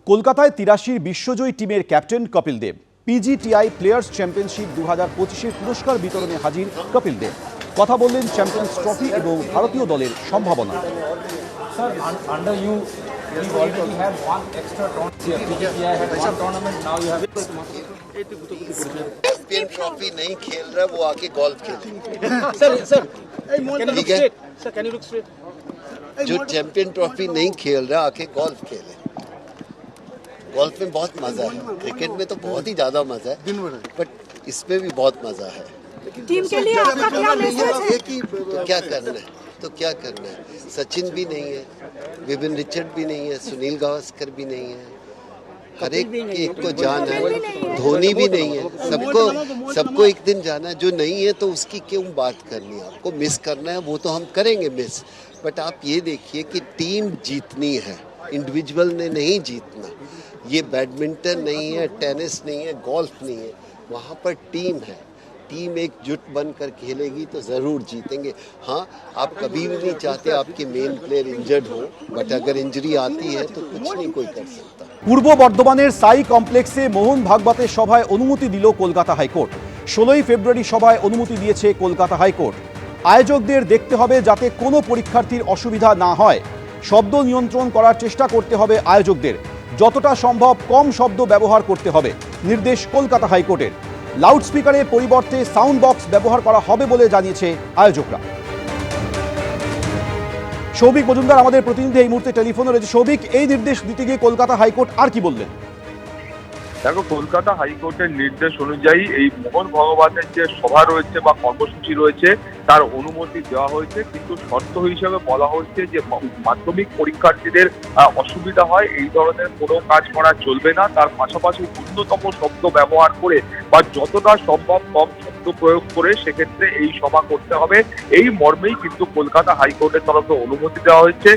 কলকাতায় ৮৩ বিশ্বজয়ী টিমের captain Kapil Dev. পিজিটিআই players championship 2025-এর পুরস্কার বিতরণে হাজির কপিল দেব। কথা বললেন চ্যাম্পিয়ন্স ট্রফি এবং ভারতীয় দলের সম্ভাবনা। चैंपियन ट्रॉफी नहीं खेल रहा वो आके गोल्फ खेले। जो चैंपियन ट्रॉफी नहीं खेल रहा आके गोल्फ खेले। गोल्फ में बहुत मजा है, क्रिकेट में तो बहुत ही ज्यादा मजा है, बट इसमें भी बहुत मजा है। टीम के लिए आपका क्या मैसेज है? तो क्या करना है? सचिन भी नहीं है, विपिन रिचर्ड भी नहीं है, सुनील गावस्कर भी नहीं है, हर एक को जाना है, धोनी भी नहीं है, सबको एक दिन जाना है। जो नहीं है तो उसकी क्यों बात करनी है? आपको मिस करना है वो तो हम करेंगे मिस, बट आप ये देखिए कि टीम जीतनी है, इंडिविजुअल ने नहीं जीतना। ये बैडमिंटन नहीं है, टेनिस नहीं है, गोल्फ नहीं है, वहाँ पर टीम है। टीम एकजुट बनकर खेलेगी तो ज़रूर जीतेंगे। हाँ, आप कभी भी नहीं चाहते आपके मेन प्लेयर इंजर्ड हो, बट अगर इंजरी आती है तो कुछ नहीं कोई कर सकता। পূর্ব বর্ধমানের সাই কমপ্লেক্সে মোহন ভাগবতের সভায় অনুমতি দিল কলকাতা হাইকোর্ট। 16ই ফেব্রুয়ারি সভায় অনুমতি দিয়েছে কলকাতা হাইকোর্ট। আয়োজকদের দেখতে হবে যাতে কোনো পরীক্ষার্থীর অসুবিধা না হয়। শব্দ নিয়ন্ত্রণ করার চেষ্টা করতে হবে আয়োজকদের। যতটা সম্ভব কম শব্দ ব্যবহার করতে হবে, নির্দেশ কলকাতা হাইকোর্টের। লাউডস্পিকারের পরিবর্তে সাউন্ড বক্স ব্যবহার করা হবে বলে জানিয়েছে আয়োজকরা। সৌভিক মজুমদার আমাদের প্রতিনিধি এই মুহূর্তে টেলিফোনে রয়েছে। সৌভিক, এই নির্দেশ দিতে গিয়ে কলকাতা হাইকোর্ট আর কি বললেন? দেখো, কলকাতা হাইকোর্টের নির্দেশ অনুযায়ী এই মোহন ভাগবতের যে সভা রয়েছে বা কর্মসূচি রয়েছে তার অনুমতি দেওয়া হয়েছে, কিন্তু শর্ত হিসেবে বলা হয়েছে যে মাধ্যমিক পরীক্ষার্থীদের অসুবিধা হয় এই ধরনের কোনো কাজ করা চলবে না। তার পাশাপাশি ন্যূনতম শব্দ ব্যবহার করে বা যতটা সম্ভব কম শব্দ প্রয়োগ করে সেক্ষেত্রে এই সভা করতে হবে। এই মর্মেই কিন্তু কলকাতা হাইকোর্টের তরফে অনুমতি দেওয়া হয়েছে।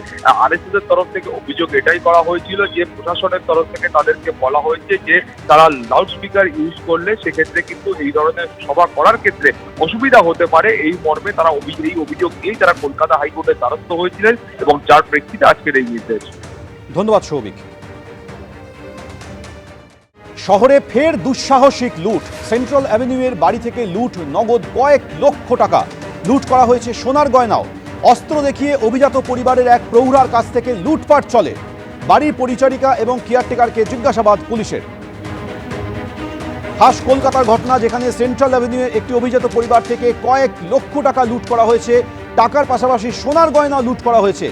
আরএসএস এর তরফ থেকে অভিযোগ এটাই করা হয়েছিল যে প্রশাসনের তরফ থেকে তাদেরকে বলা হয়েছে যে তারা লাউডস্পিকার ইউজ করলে সেক্ষেত্রে কিন্তু এই ধরনের সভা করার ক্ষেত্রে অসুবিধা হতে পারে। এই মর্মে তারা এই অভিযোগ নিয়েই তারা কলকাতা হাইকোর্টের দ্বারস্থ হয়েছিলেন এবং যার প্রেক্ষিতে আজকের এই নির্দেশ। ধন্যবাদ সৌভিক। শহরে ফের দুঃসাহসিক লুট। সেন্ট্রাল অ্যাভিনিউয়ের বাড়ি থেকে লুট, নগদ কয়েক লক্ষ টাকা লুট করা হয়েছে, সোনার গয়নাও। অস্ত্র দেখিয়ে অভিজাত পরিবারের এক প্রৌঢ়ার কাছ থেকে লুটপাট চলে। বাড়ির পরিচারিকা এবং কেয়ারটেকারকে জিজ্ঞাসাবাদ পুলিশের। খাস কলকাতার ঘটনা, যেখানে সেন্ট্রাল অ্যাভিনিউয়ের একটি অভিজাত পরিবার থেকে কয়েক লক্ষ টাকা লুট করা হয়েছে। টাকার পাশাপাশি সোনার গয়না লুট করা হয়েছে।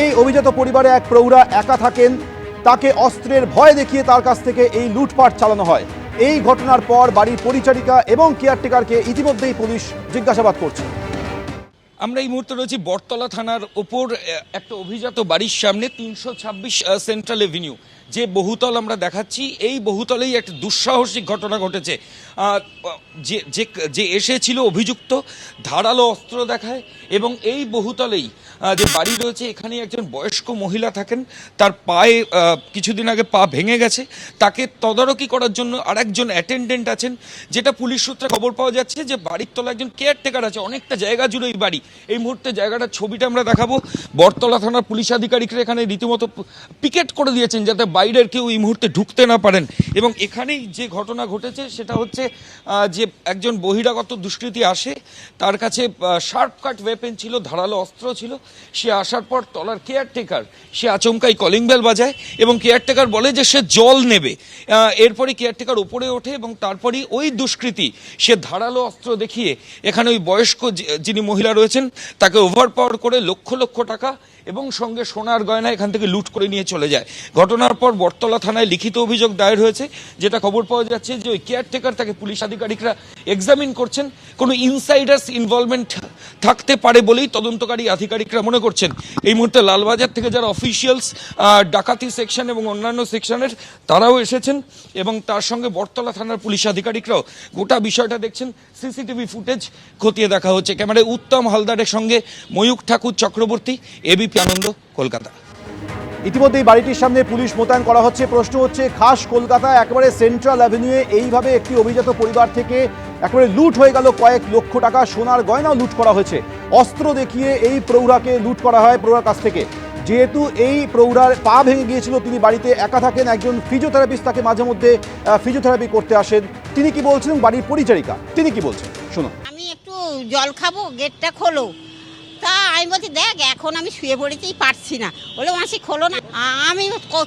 এই অভিজাত পরিবারে এক প্রৌঢ়া একা থাকেন, তাকে অস্ত্রের ভয় দেখিয়ে তার কাছ থেকে এই লুটপাট চালানো হয়। এই ঘটনার পর বাড়ির পরিচারিকা এবং কেয়ারটেকারকে ইতিমধ্যেই পুলিশ জিজ্ঞাসাবাদ করছে। আমরা এই মুহূর্তে রয়েছি বটতলা থানার ওপর একটা অভিজাত বাড়ির সামনে, 326 সেন্ট্রাল এভিনিউ যে বহুতল আমরা দেখাচ্ছি। এই বহুতলেই একটা দুঃসাহসিক ঘটনা ঘটেছে। যে এসেছিল অভিযুক্ত ধারালো অস্ত্র দেখায় এবং এই বহুতলেই যে বাড়ি রয়েছে এখানে একজন বয়স্ক মহিলা থাকেন। তার পায়ে কিছুদিন আগে পা ভেঙে গেছে। তাকে তদারকি করার জন্য আরেকজন অ্যাটেন্ডেন্ট আছেন। যেটা পুলিশ সূত্রে খবর পাওয়া যাচ্ছে যে বাড়ির তলা একজন কেয়ারটেকার আছে। অনেকটা জায়গা জুড়ে এই বাড়ি। এই মুহূর্তে জায়গাটার ছবিটা আমরা দেখাবো। বটতলা থানার পুলিশ আধিকারিকরা এখানে রীতিমতো পিকেট করে দিয়েছেন যাতে বাইরের কেউ এই মুহূর্তে ঢুকতে না পারেন। এবং এখানেই যে ঘটনা ঘটেছে সেটা হচ্ছে যে একজন বহিরাগত দুষ্কৃতী আসে, তার কাছে শার্প কাট ওয়েপেন ছিল, ধারালো অস্ত্র ছিল। সে আসার পর তলার কেয়ারটেকার সে আচমকাই কলিং বেল বাজায় এবং কেয়ারটেকার বলে যে সে জল নেবে। এরপরে কেয়ারটেকার উপরে ওঠে এবং তারপরেই ওই দুষ্কৃতী সে ধারালো অস্ত্র দেখিয়ে এখানে ওই বয়স্ক যিনি মহিলা রয়েছেন তাকে ওভারপাওয়ার করে লক্ষ লক্ষ টাকা এবং সঙ্গে সোনার গয়না এখান থেকে লুট করে নিয়ে চলে যায়। ঘটনার পর বটতলা থানায় লিখিত অভিযোগ দায়ের হয়েছে। যেটা খবর পাওয়া যাচ্ছে যে ওই কেয়ারটেকার তাকে পুলিশ আধিকারিকরা এক্সামিন করছেন। কোনো ইনসাইডার্স ইনভলভমেন্ট থাকতে পারে বলেই তদন্তকারী আধিকারিকরা মনে করছেন। এই মুহূর্তে লালবাজার থেকে যারা অফিসিয়ালস ডাকাতি সেকশন এবং অন্যান্য সেকশনের তারাও এসেছেন এবং তার সঙ্গে বটতলা থানার পুলিশ আধিকারিকরাও গোটা বিষয়টা দেখছেন। সিসিটিভি ফুটেজ খতিয়ে দেখা হচ্ছে। ক্যামেরায় উত্তম হালদারের সঙ্গে ময়ূক ঠাকুর চক্রবর্তী, এবিপি আনন্দ, কলকাতা। ইতিমধ্যেই বাড়িটির সামনে পুলিশ মোতায়েন করা হচ্ছে। প্রশ্ন হচ্ছে, খাস কলকাতায় একেবারে সেন্ট্রাল অ্যাভিনিউয়ে এইভাবে একটি অভিজাত পরিবার থেকে একেবারে লুট হয়ে গেল, কয়েক লক্ষ টাকা সোনার গয়নাও লুট করা হয়েছে। অস্ত্র দেখিয়ে এই প্রৌঢ়াকে লুট করা হয় প্রৌঢ়ার কাছ থেকে। যেহেতু এই প্রৌঢ়ার পা ভেঙে গিয়েছিল, তিনি বাড়িতে একা থাকেন, একজন ফিজিওথেরাপিস্ট তাকে মাঝে মধ্যে ফিজিওথেরাপি করতে আসেন। তিনি কি বলছেন, বাড়ির পরিচারিকা তিনি কি বলছেন শুনুন। আমি একটু জল খাবো, গেটটা খোলো। তা আমি বলছি দেখ এখন আমি শুয়ে পড়েছি, পারছি না। বলে মাসি খোলো না। আমি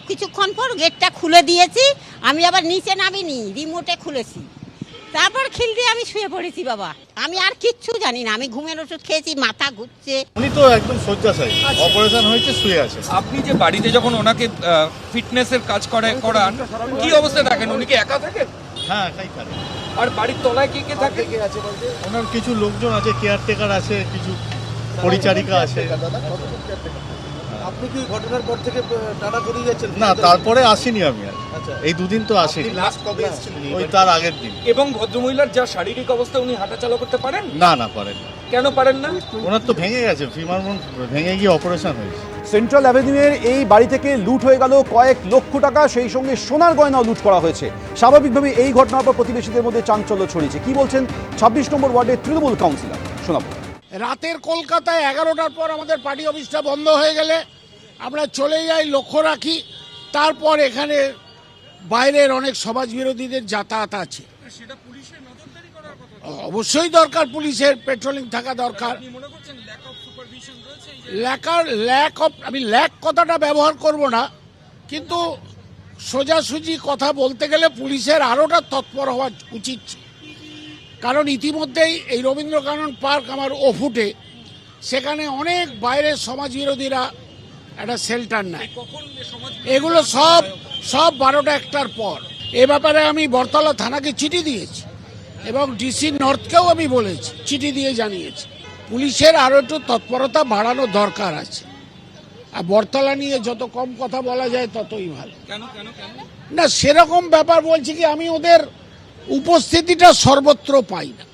কিছুক্ষণ পর গেটটা খুলে দিয়েছি, আমি আবার নিচে নামিনি, রিমোটে খুলেছি, তারপর খিল দিয়ে আমি শুয়ে পড়েছি। বাবা আমি আর কিচ্ছু জানি না, আমি ঘুমের ওষুধ খেয়েছি, মাথা ঘুরছে। উনি তো একদম শয্যাশায়ী, অপারেশন হয়েছে, শুয়ে আছে। আপনি যে বাড়িতে যখন ওনাকে ফিটনেসের কাজ করান, কি অবস্থায় থাকেন? উনি কি একা থাকেন? হ্যাঁ, একাই থাকে। আর বাড়ির তলায় কে কে থাকে? ওনার কিছু লোকজন আছে, কেয়ারটেকার আছে, কিছু পরিচারিকা আছে। আপনি কি ঘটনার পর থেকে টাটা করিয়ে যাচ্ছেন? না, তারপরে আসিনি আমি আর। এই দুদিন তো আসিনি, লাস্ট কবে এসেছিলেন? ওই তার আগের দিন। এবং ভদ্রমহিলার যা শারীরিক অবস্থা, উনি হাঁটাচলা করতে পারেন? না পারেন। কেন পারেন না? ওনার তো ভেঙে গেছে, ফিমার বোন ভেঙে গিয়ে অপারেশন হয়েছে। সেন্ট্রাল অ্যাভিনিউয়ের এই বাড়ি থেকে লুট হয়ে গেল কয়েক লক্ষ টাকা, সেই সঙ্গে সোনার গয়নাও লুট করা হয়েছে। স্বাভাবিকভাবে এই ঘটনার পর প্রতিবেশীদের মধ্যে চাঞ্চল্য ছড়িয়েছে। কি বলছেন 26 নম্বর ওয়ার্ডের তৃণমূল কাউন্সিলর, শোনাবো। রাতের কলকাতায় 11টার পর আমাদের পার্টি অফিসটা বন্ধ হয়ে গেলে আমরা চলে যাই, লক্ষ্য রাখি। তারপর এখানে বাইরের অনেক সমাজ বিরোধীদের যাতায়াত আছে। অবশ্যই দরকার, পুলিশের পেট্রোলিং থাকা দরকার। আমি ল্যাক কথাটা ব্যবহার করব না, কিন্তু সোজাসুজি কথা বলতে গেলে পুলিশের আরোটা তৎপর হওয়া উচিত। কারণ ইতিমধ্যেই এই রবীন্দ্রকানন পার্ক আমার ওফুটে, সেখানে অনেক বাইরের সমাজ বিরোধীরা একটা শেল্টার নেয়। এগুলো সব 12টা 1টার পর। এ ব্যাপারে আমি বরতলা থানাকে চিঠি দিয়েছি এবং ডিসি নর্থকেও আমি বলেছি, চিঠি দিয়ে জানিয়েছি। পুলিশের আরও একটু তৎপরতা বাড়ানো দরকার আছে। আর বরতলা নিয়ে যত কম কথা বলা যায় ততই ভালো। না সেরকম ব্যাপার বলছি কি, আমি ওদের উপস্থিতিটা সর্বত্র পাই না।